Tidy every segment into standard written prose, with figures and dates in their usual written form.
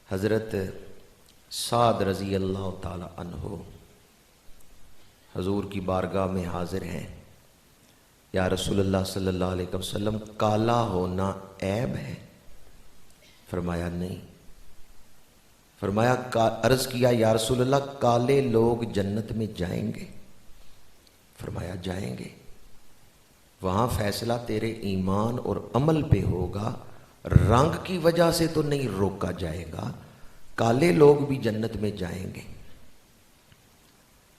हज़रत साद रज़ी अल्लाह ताला अन्हो हजूर की बारगाह में हाजिर हैं। या रसूलुल्लाह सल्लल्लाहु अलैहि वसल्लम, काला होना ऐब है? फरमाया नहीं। फरमाया अर्ज़ किया, या रसूलुल्लाह काले लोग जन्नत में जाएंगे? फरमाया जाएंगे। वहाँ फैसला तेरे ईमान और अमल पे होगा, रंग की वजह से तो नहीं रोका जाएगा। काले लोग भी जन्नत में जाएंगे।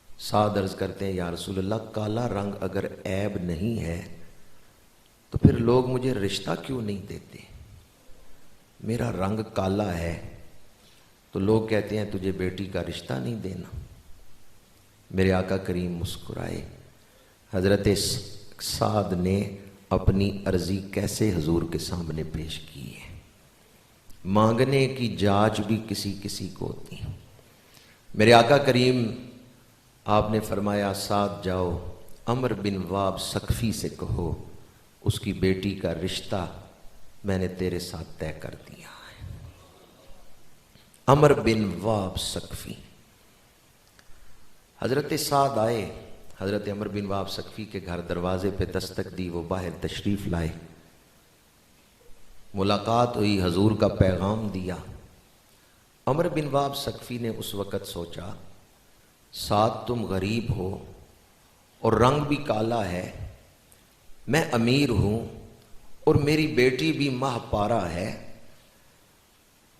साद अर्ज करते हैं, या रसूलल्लाह काला रंग अगर ऐब नहीं है तो फिर लोग मुझे रिश्ता क्यों नहीं देते? मेरा रंग काला है तो लोग कहते हैं तुझे बेटी का रिश्ता नहीं देना। मेरे आका करीम मुस्कुराए। हजरत साद ने अपनी अर्जी कैसे हुजूर के सामने पेश की है। मांगने की जांच भी किसी किसी को होती है। मेरे आका करीम आपने फरमाया, साद जाओ अमर बिन वाब सकफी से कहो उसकी बेटी का रिश्ता मैंने तेरे साथ तय कर दिया है। अमर बिन वाब सकफी। हजरत साद आए, हजरत अमर बिन वाब सकफी के घर दरवाजे पे दस्तक दी, वो बाहर तशरीफ लाए। मुलाकात हुई, हजूर का पैगाम दिया। अमर बिन वाब सकफी ने उस वक़्त सोचा, साथ तुम गरीब हो और रंग भी काला है, मैं अमीर हूं और मेरी बेटी भी माहपारा है,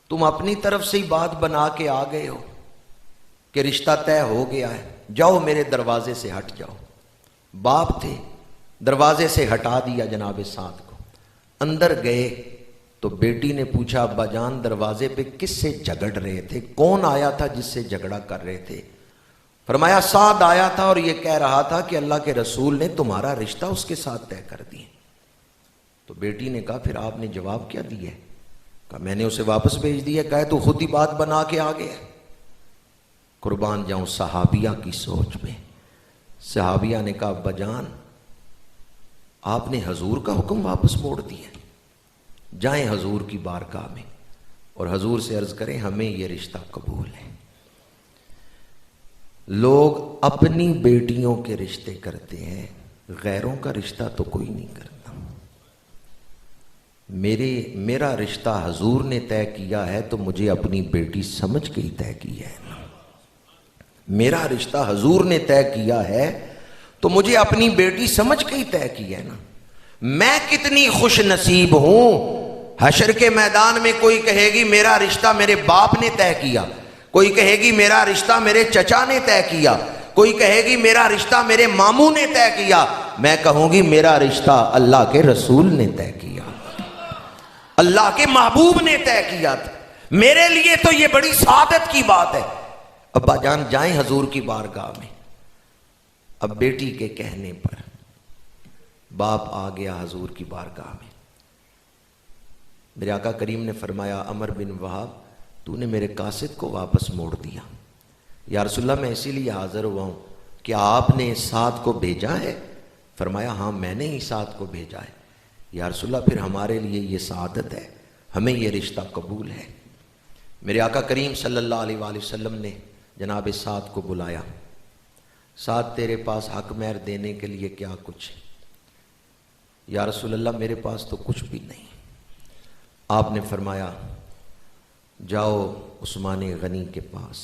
तुम अपनी तरफ से ही बात बना के आ गए हो कि रिश्ता तय हो गया है, जाओ मेरे दरवाजे से हट जाओ। बाप थे, दरवाजे से हटा दिया जनाब साद को। अंदर गए तो बेटी ने पूछा, अब्बा जान दरवाजे पे किससे झगड़ रहे थे? कौन आया था जिससे झगड़ा कर रहे थे? फरमाया साद आया था और ये कह रहा था कि अल्लाह के रसूल ने तुम्हारा रिश्ता उसके साथ तय कर दिया। तो बेटी ने कहा, फिर आपने जवाब क्या दिया? कहा मैंने उसे वापस भेज दिया। कहे तो खुद ही बात बना के आ गया। कुर्बान जाऊं सहाबिया की सोच में। सहाबिया ने कहा, अब्बा जान आपने हजूर का हुक्म वापस मोड़ दिया, जाएं हजूर की बारगाह में और हजूर से अर्ज करें हमें यह रिश्ता कबूल है। लोग अपनी बेटियों के रिश्ते करते हैं, गैरों का रिश्ता तो कोई नहीं करता। मेरा रिश्ता हजूर ने तय किया है तो मुझे अपनी बेटी समझ के ही तय किया है ना। मेरा रिश्ता हजूर ने तय किया है तो मुझे अपनी बेटी समझ के ही तय किया है ना। मैं कितनी खुश नसीब हूं, हशर के मैदान में कोई कहेगी मेरा रिश्ता मेरे बाप ने तय किया, कोई कहेगी मेरा रिश्ता मेरे चचा ने तय किया, कोई कहेगी मेरा रिश्ता मेरे मामू ने तय किया, मैं कहूंगी मेरा रिश्ता अल्लाह के रसूल ने तय किया, अल्लाह के महबूब ने तय किया था। मेरे लिए तो ये बड़ी सादत की बात है। अब्बा जान जाएं हजूर की बारगाह में। अब बेटी के कहने पर बाप आ गया हजूर की बारगाह में। मेरे आका करीम ने फरमाया, अमर बिन वहाब तूने मेरे कासिद को वापस मोड़ दिया। या रसूलल्लाह मैं इसीलिए हाजिर हुआ हूं कि आपने साद को भेजा है? फरमाया हाँ मैंने ही साद को भेजा है। या रसूलल्लाह फिर हमारे लिए ये सादत है, हमें ये रिश्ता कबूल है। मेरे आका करीम सल्लल्लाहु अलैहि वसल्लम ने जनाब साद को बुलाया। साद तेरे पास हक महर देने के लिए क्या कुछ है? या रसूलल्लाह मेरे पास तो कुछ भी नहीं। आपने फरमाया जाओ उस्मान गनी के पास।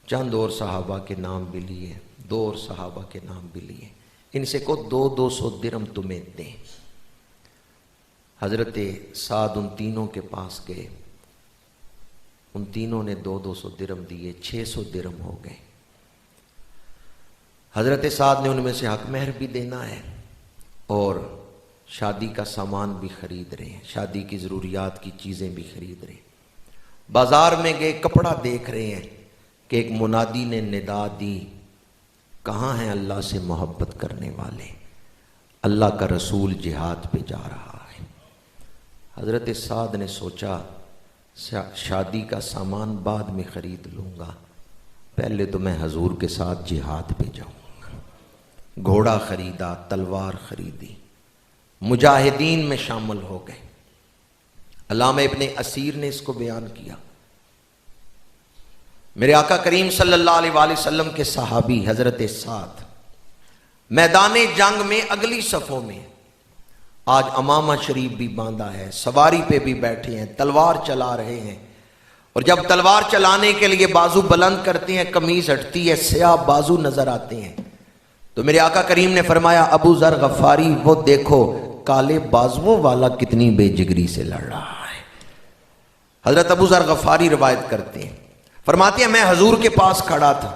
चंद और सहाबा के नाम भी लिए, 2 और सहाबा के नाम भी लिए। इनसे को 200 दिरहम तुम्हें दें। हजरत साद उन तीनों के पास गए, उन तीनों ने 200 दिरहम दिए, 600 दिरहम हो गए। हजरत साद ने उनमें से हक महर भी देना है और शादी का सामान भी खरीद रहे हैं, शादी की ज़रूरियात की चीज़ें भी खरीद रहे हैं। बाजार में गए, कपड़ा देख रहे हैं कि एक मुनादी ने निदा दी, कहाँ हैं अल्लाह से मोहब्बत करने वाले? अल्लाह का रसूल जिहाद पे जा रहा है। हज़रत साद ने सोचा शादी का सामान बाद में ख़रीद लूँगा, पहले तो मैं हजूर के साथ जिहाद पे जाऊँगा। घोड़ा ख़रीदा, तलवार ख़रीदी, मुजाहिदीन में शामिल हो गए। अल्लामा इब्ने असीर ने इसको बयान किया। मेरे आका करीम सल्लल्लाहु अलैहि वसल्लम के सहाबी हजरत साद मैदान जंग में अगली सफ़ों में, आज अमामा शरीफ भी बांधा है, सवारी पे भी बैठे हैं, तलवार चला रहे हैं, और जब तलवार चलाने के लिए बाजू बुलंद करते हैं कमीज हटती है, स्याह बाजू नजर आते हैं। तो मेरे आका करीम ने फरमाया, अबू जर गफारी वो देखो काले बाजुओं वाला कितनी बेजिगरी से लड़ रहा है। हजरत अबू जर गफारी रिवायत करते हैं, फरमाते हैं मैं हजूर के पास खड़ा था,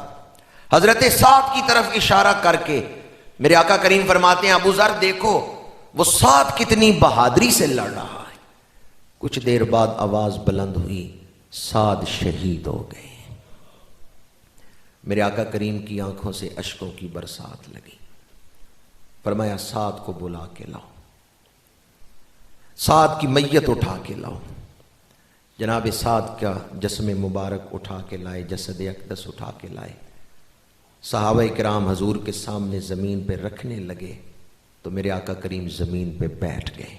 हजरत साद की तरफ इशारा करके मेरे आका करीम फरमाते हैं, अबू जर देखो वो साद कितनी बहादुरी से लड़ रहा है। कुछ देर बाद आवाज बुलंद हुई, साद शहीद हो गए। मेरे आका करीम की आंखों से अश्कों की बरसात लगी। फरमाया साद को बुला के लाओ, साद की मैयत उठा के लाओ। जनाब साद का जस्म मुबारक उठा के लाए, जसद अक़दस उठा के लाए। सहाबा किराम हजूर के सामने ज़मीन पे रखने लगे तो मेरे आका करीम ज़मीन पे बैठ गए।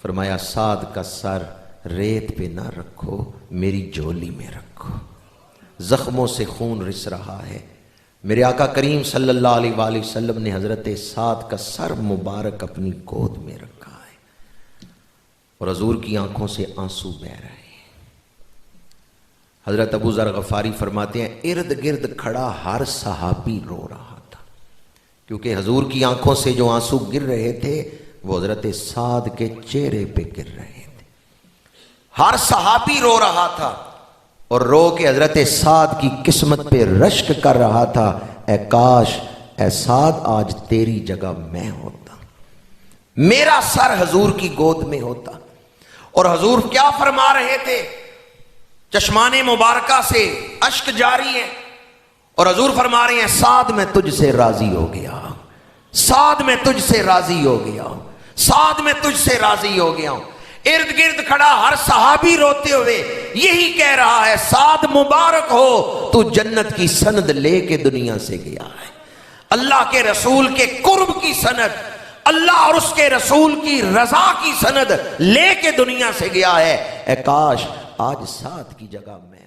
फरमाया साद का सर रेत पे ना रखो, मेरी झोली में रखो, ज़ख्मों से खून रिस रहा है। मेरे आका करीम सल्लल्लाहु अलैहि वसल्लम ने हज़रत साद का सर मुबारक अपनी गोद में रखा है और हजूर की आंखों से आंसू बह रहे हैं। हजरत अबू जर गफारी फरमाते हैं, इर्द गिर्द खड़ा हर सहाबी रो रहा था, क्योंकि हजूर की आंखों से जो आंसू गिर रहे थे वो हजरत साद के चेहरे पे गिर रहे थे। हर सहाबी रो रहा था और रो के हजरत साद की किस्मत पे रश्क कर रहा था, ए काश ए साद आज तेरी जगह मैं होता, मेरा सर हजूर की गोद में होता। और हजूर क्या फरमा रहे थे, चश्माने मुबारका से अश्क जारी है और हजूर फरमा रहे हैं, साद मैं तुझसे राजी हो गया, साद मैं तुझसे राजी हो गया, साद मैं तुझसे राजी हो गया हूं। इर्द गिर्द खड़ा हर सहाबी रोते हुए यही कह रहा है, साद मुबारक हो, तू जन्नत की सनद लेके दुनिया से गया है। अल्लाह के रसूल के कुर्ब की सनद, अल्लाह और उसके रसूल की रजा की सनद लेके दुनिया से गया है। ए काश आज साद की जगह मैं